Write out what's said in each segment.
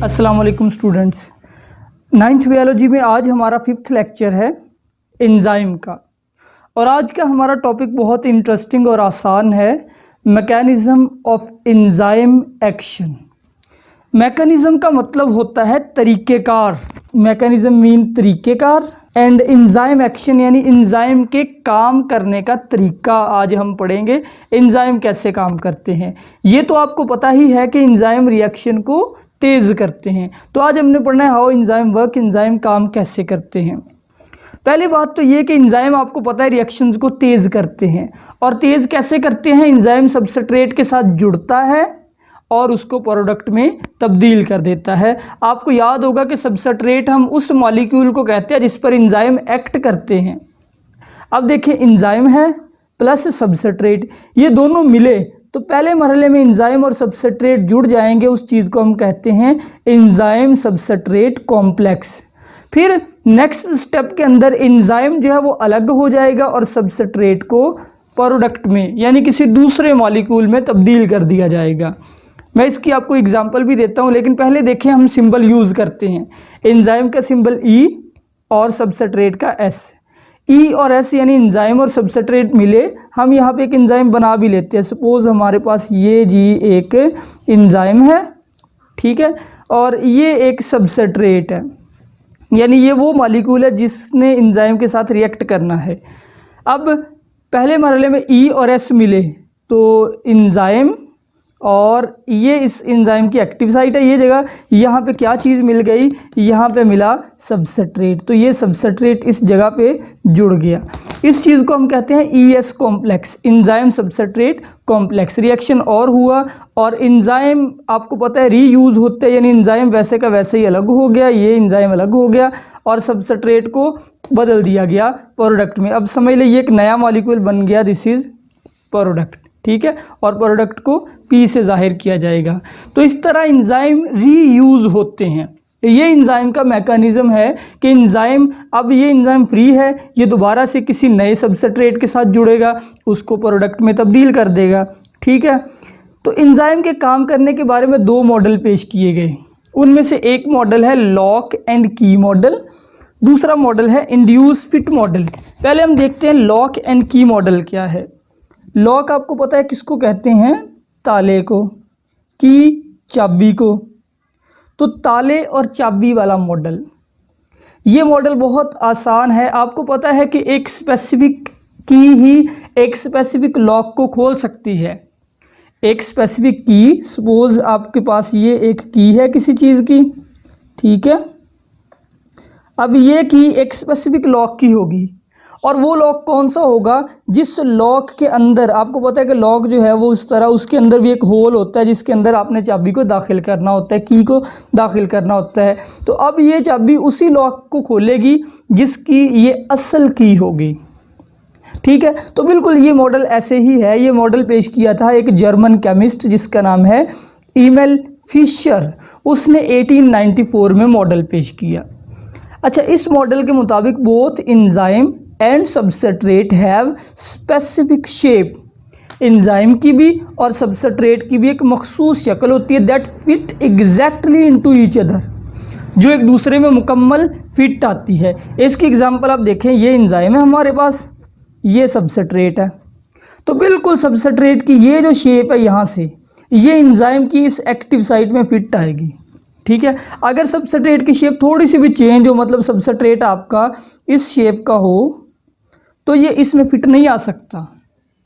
अस्सलाम वालेकुम students. 9th biology में आज हमारा 5th लेक्चर है एंजाइम का, और आज का हमारा टॉपिक बहुत इंटरेस्टिंग और आसान है, mechanism of enzyme action. Mechanism का मतलब होता है तरीक़ेकार, मैकेनिज़्म मीन तरीक़ेकार, एंड एंजाइम एक्शन यानी एंजाइम के काम करने का तरीका। आज हम पढ़ेंगे एंजाइम कैसे काम करते हैं। ये तो आपको पता ही है कि एंजाइम रिएक्शन को तेज़ करते हैं, तो आज हमने पढ़ना है हाउ एंजाइम वर्क, एंजाइम काम कैसे करते हैं। पहली बात तो ये कि एंजाइम आपको पता है रिएक्शंस को तेज़ करते हैं, और तेज़ कैसे करते हैं। एंजाइम सबस्ट्रेट के साथ जुड़ता है और उसको प्रोडक्ट में तब्दील कर देता है। आपको याद होगा कि सबस्ट्रेट हम उस मॉलिक्यूल को कहते हैं जिस पर एंजाइम एक्ट करते हैं। अब देखिए, एंजाइम है प्लस सबस्ट्रेट, ये दोनों मिले तो पहले मरहले में एंजाइम और सबस्ट्रेट जुड़ जाएंगे, उस चीज़ को हम कहते हैं एंजाइम सबस्ट्रेट कॉम्प्लेक्स। फिर नेक्स्ट स्टेप के अंदर एंजाइम जो है वो अलग हो जाएगा और सबस्ट्रेट को प्रोडक्ट में यानी किसी दूसरे मॉलिक्यूल में तब्दील कर दिया जाएगा। मैं इसकी आपको एग्जांपल भी देता हूँ, लेकिन पहले देखें हम सिंबल यूज़ करते हैं। एंजाइम का सिंबल ई और सबस्ट्रेट का एस। ई और एस यानी एंजाइम और सबस्ट्रेट मिले, हम यहाँ पे एक एंजाइम बना भी लेते हैं। सपोज़ हमारे पास ये जी एक एंजाइम है, ठीक है, और ये एक सबस्ट्रेट है, यानी ये वो मॉलिक्यूल है जिसने एंजाइम के साथ रिएक्ट करना है। अब पहले मरहले में ई और एस मिले तो एंजाइम और ये इस एंजाइम की एक्टिव साइट है, ये जगह यहाँ पे क्या चीज़ मिल गई, यहाँ पे मिला सबस्ट्रेट, तो ये सबस्ट्रेट इस जगह पे जुड़ गया। इस चीज़ को हम कहते हैं ES complex, enzyme substrate complex. Reaction और हुआ, और एंजाइम आपको पता है रीयूज़ होते हैं, यानी एंजाइम वैसे का वैसे ही अलग हो गया, ये एंजाइम अलग हो गया और सबस्ट्रेट को बदल दिया गया प्रोडक्ट में। अब समझ लीजिए एक नया मॉलिक्यूल बन गया, दिस इज़ प्रोडक्ट, ठीक है, और प्रोडक्ट को P से जाहिर किया जाएगा। तो इस तरह एंजाइम रीयूज़ होते हैं। ये एंजाइम का मैकेनिज़्म है कि एंजाइम, अब ये एंजाइम फ्री है, ये दोबारा से किसी नए सबस्ट्रेट के साथ जुड़ेगा, उसको प्रोडक्ट में तब्दील कर देगा, ठीक है। तो एंजाइम के काम करने के बारे में दो मॉडल पेश किए गए, उनमें से एक मॉडल है लॉक एंड की मॉडल, दूसरा मॉडल है इंड्यूस फिट मॉडल। पहले हम देखते हैं लॉक एंड की मॉडल क्या है। लॉक आपको पता है किसको कहते हैं, ताले को, की चाबी को। तो ताले और चाबी वाला मॉडल, ये मॉडल बहुत आसान है। आपको पता है कि एक स्पेसिफिक की ही एक स्पेसिफिक लॉक को खोल सकती है। एक स्पेसिफिक की, सपोज आपके पास ये एक की है किसी चीज़ की, ठीक है। अब ये की एक स्पेसिफिक लॉक की होगी, और वो लॉक कौन सा होगा, जिस लॉक के अंदर आपको पता है कि लॉक जो है वो उस तरह, उसके अंदर भी एक होल होता है जिसके अंदर आपने चाबी को दाखिल करना होता है, की को दाखिल करना होता है। तो अब ये चाबी उसी लॉक को खोलेगी जिसकी ये असल की होगी, ठीक है। तो बिल्कुल ये मॉडल ऐसे ही है। ये मॉडल पेश किया था एक जर्मन केमिस्ट जिसका नाम है ईमेल फिशर, उसने 1894 में मॉडल पेश किया। अच्छा, इस मॉडल के मुताबिक both enzyme and substrate have specific shape, enzyme की भी और सबस्ट्रेट की भी एक मखसूस शक्ल होती है, that fit exactly into each other, जो एक दूसरे में मुकम्मल फिट आती है। इसकी एग्जांपल आप देखें, ये एंजाइम है हमारे पास, ये सबस्ट्रेट है, तो बिल्कुल सबस्ट्रेट की ये जो शेप है यहाँ से, ये एंजाइम की इस एक्टिव साइट में फिट आएगी, ठीक है। अगर सबस्ट्रेट की शेप थोड़ी सी भी चेंज हो, मतलब सबस्ट्रेट आपका इस शेप का हो, तो ये इसमें फिट नहीं आ सकता,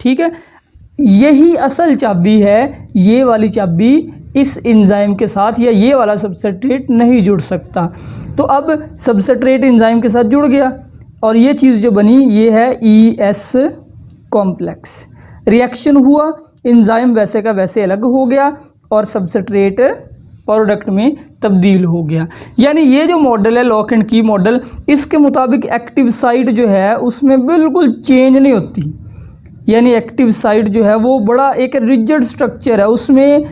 ठीक है। यही असल चाबी है, ये वाली चाबी इस एंजाइम के साथ, या ये वाला सबस्ट्रेट नहीं जुड़ सकता। तो अब सबस्ट्रेट एंजाइम के साथ जुड़ गया और ये चीज़ जो बनी ये है ES कॉम्प्लेक्स। रिएक्शन हुआ, एंजाइम वैसे का वैसे अलग हो गया और सबस्ट्रेट प्रोडक्ट में तब्दील हो गया। यानी ये जो मॉडल है लॉक एंड की मॉडल, इसके मुताबिक एक्टिव साइट जो है उसमें बिल्कुल चेंज नहीं होती, यानी एक्टिव साइट जो है वो बड़ा एक रिजिड स्ट्रक्चर है, उसमें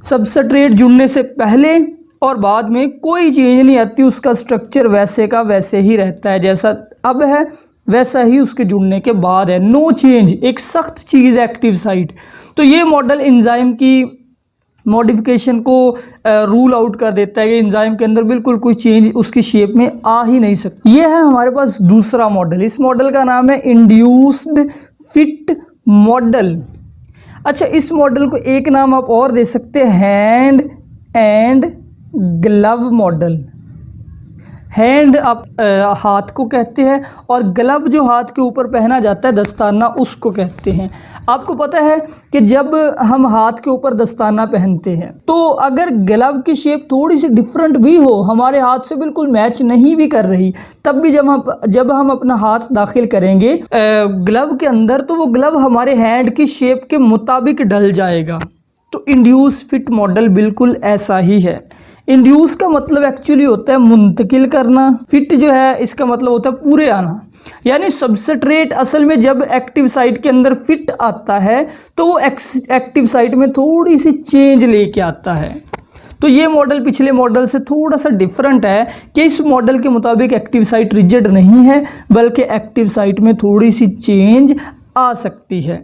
सबस्ट्रेट जुड़ने से पहले और बाद में कोई चेंज नहीं आती, उसका स्ट्रक्चर वैसे का वैसे ही रहता है, जैसा अब है वैसा ही उसके जुड़ने के बाद है, नो चेंज, एक सख्त चीज़ है एक्टिव साइट। तो ये मॉडल एंजाइम की मॉडिफिकेशन को रूल आउट कर देता है कि एंजाइम के अंदर बिल्कुल कोई चेंज उसकी शेप में आ ही नहीं सकती। ये है हमारे पास दूसरा मॉडल। इस मॉडल का नाम है इंड्यूस्ड फिट मॉडल। अच्छा, इस मॉडल को एक नाम आप और दे सकते हैं, hand and glove model. Hand आप हाथ को कहते हैं और ग्लव जो हाथ के ऊपर पहना जाता है दस्ताना, उसको कहते हैं। आपको पता है कि जब हम हाथ के ऊपर दस्ताना पहनते हैं तो अगर ग्लव की शेप थोड़ी सी डिफरेंट भी हो, हमारे हाथ से बिल्कुल मैच नहीं भी कर रही, तब भी जब हम अपना हाथ दाखिल करेंगे ग्लव के अंदर, तो वो ग्लव हमारे हैंड की शेप के मुताबिक ढल जाएगा। तो इंड्यूस फिट मॉडल बिल्कुल ऐसा ही है। इंड्यूस का मतलब एक्चुअली होता है मुंतकिल करना, फिट जो है इसका मतलब होता है पूरे आना। यानी सबस्ट्रेट असल में जब एक्टिव साइट के अंदर फिट आता है तो वो एक्टिव साइट में थोड़ी सी चेंज लेके आता है। तो ये मॉडल पिछले मॉडल से थोड़ा सा डिफरेंट है कि इस मॉडल के मुताबिक एक्टिव साइट रिजिड नहीं है, बल्कि एक्टिव साइट में थोड़ी सी चेंज आ सकती है।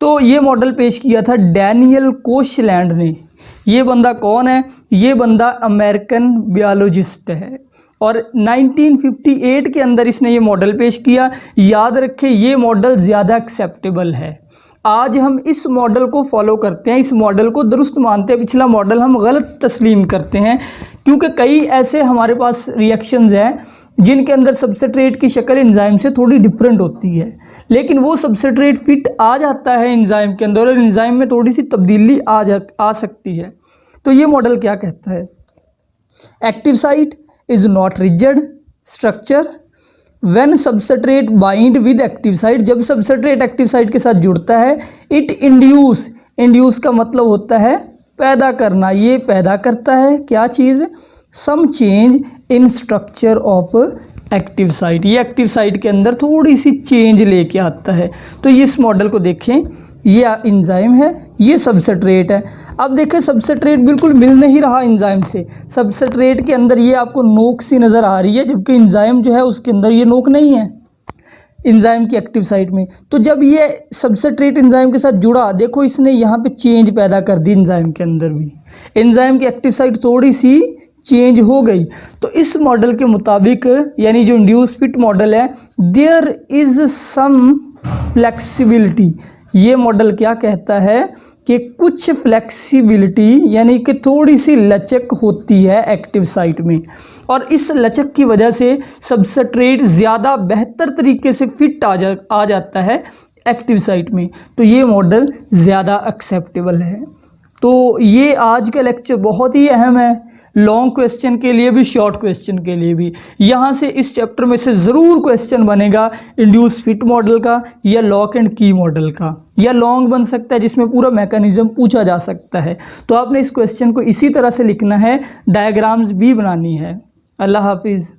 तो ये मॉडल पेश किया था डैनियल कोशलैंड ने। ये बंदा कौन है? ये बंदा अमेरिकन बायोलॉजिस्ट है और 1958 के अंदर इसने ये मॉडल पेश किया। याद रखें, ये मॉडल ज़्यादा एक्सेप्टेबल है। आज हम इस मॉडल को फॉलो करते हैं, इस मॉडल को दुरुस्त मानते हैं, पिछला मॉडल हम गलत तस्लीम करते हैं, क्योंकि कई ऐसे हमारे पास रिएक्शंस हैं जिनके अंदर सबस्ट्रेट की शक्ल एंजाइम से थोड़ी डिफरेंट होती है, लेकिन वो सबस्ट्रेट फिट आ जाता है एंजाइम के अंदर और एंजाइम में थोड़ी सी तब्दीली आ सकती है। तो ये मॉडल क्या कहता है? Active site is not rigid structure when substrate bind with active site. जब सबस्ट्रेट एक्टिव साइट के साथ जुड़ता है, इट इंड्यूस का मतलब होता है पैदा करना। ये पैदा करता है क्या चीज़? Some change in structure of active site. ये एक्टिव साइट के अंदर थोड़ी सी चेंज लेके आता है। तो इस मॉडल को देखें, ये एंजाइम है, ये सबस्ट्रेट है। अब देखें, सबस्ट्रेट बिल्कुल मिल नहीं रहा एंजाइम से। सबस्ट्रेट के अंदर ये आपको नोक सी नज़र आ रही है, जबकि एंजाइम जो है उसके अंदर ये नोक नहीं है एंजाइम की एक्टिव साइट में। तो जब ये सबस्ट्रेट एंजाइम के साथ जुड़ा, देखो इसने यहाँ पे चेंज पैदा कर दी एंजाइम के अंदर भी। एंजाइम की एक्टिव साइट थोड़ी सी चेंज हो गई। तो इस मॉडल के मुताबिक, यानी जो इंड्यूस फिट मॉडल है, देयर इज़ सम फ्लेक्सिबिलिटी। ये मॉडल क्या कहता है कि कुछ फ्लेक्सिबिलिटी, यानी कि थोड़ी सी लचक होती है एक्टिव साइट में, और इस लचक की वजह से सबस्ट्रेट ज़्यादा बेहतर तरीके से फिट आ जाता है एक्टिव साइट में। तो ये मॉडल ज़्यादा एक्सेप्टेबल है। तो ये आज का लेक्चर बहुत ही अहम है, लॉन्ग क्वेश्चन के लिए भी, शॉर्ट क्वेश्चन के लिए भी। यहाँ से इस चैप्टर में से ज़रूर क्वेश्चन बनेगा इंड्यूस फिट मॉडल का, या लॉक एंड की मॉडल का, या लॉन्ग बन सकता है जिसमें पूरा मैकेनिज्म पूछा जा सकता है। तो आपने इस क्वेश्चन को इसी तरह से लिखना है, डायग्राम्स भी बनानी है। अल्लाह हाफिज़।